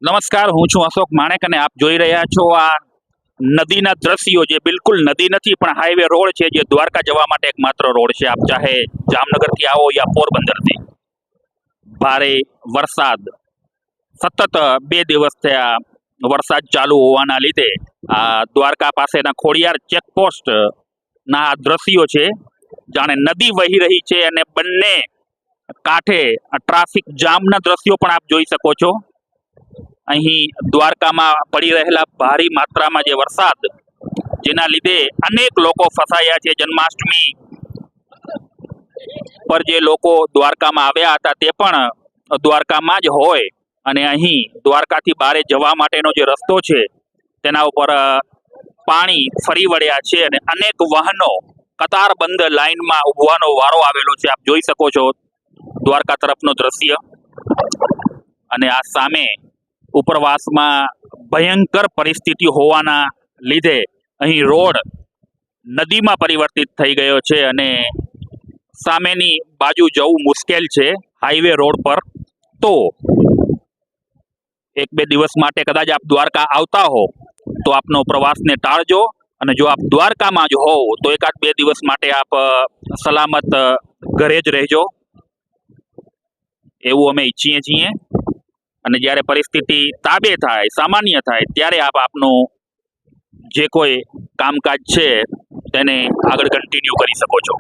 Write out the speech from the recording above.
નમસ્કાર, હું છું અશોક માણેક અને આપ જોઈ રહ્યા છો આ નદીના દ્રશ્યો જે બિલકુલ નદી નથી પણ હાઈવે રોડ છે જે દ્વારકા જવા માટે એકમાત્ર રોડ છે. આપ ચાહે જામનગરથી આવો યા પોરબંદરથી. ભારે વરસાદ સતત 2 દિવસ થયા વરસાદ ચાલુ હોવાના લીધે આ દ્વારકા પાસેના ખોડિયાર ચેકપોસ્ટ ના આ દ્રશ્યો છે. જાણે નદી વહી રહી છે અને બંને કાંઠે ટ્રાફિક જામના દ્રશ્યો પણ આપ જોઈ શકો છો. અહીં દ્વારકામાં પડી રહેલા ભારી માત્રામાં જે વરસાદ જેના લીધે અનેક લોકો ફસાયા છે. જન્માષ્ટમી પર જે લોકો દ્વારકામાં આવ્યા હતા તે પણ દ્વારકામાં જ હોય અને અહીં દ્વારકાથી બારે જવા માટેનો જે રસ્તો છે તેના ઉપર પાણી ફરી વળ્યા છે અને અનેક વાહનો કતારબંધ લાઈનમાં ઉભવાનો વારો આવેલો છે. આપ જોઈ શકો છો દ્વારકા તરફનો દ્રશ્ય. અને આ સામે ઉપરવાસમાં ભયંકર પરિસ્થિતિ હોવાના લીધે અહીં રોડ નદીમાં પરિવર્તિત થઈ ગયો છે અને સામેની બાજુ જવું મુશ્કેલ છે હાઈવે રોડ પર. તો 1-2 દિવસ માટે કદાચ આપ દ્વારકા આવતા હો તો આપનો પ્રવાસને ટાળજો અને જો આપ દ્વારકામાં જ હોવ તો 1-2 દિવસ માટે આપ સલામત ઘરે જ રહેજો એવું અમે ઈચ્છીએ છીએ. અને જ્યારે પરિસ્થિતિ તાબે થાય, સામાન્ય થાય ત્યારે આપ આપનું જે કોઈ કામકાજ છે તેને આગળ કન્ટિન્યુ કરી શકો છો.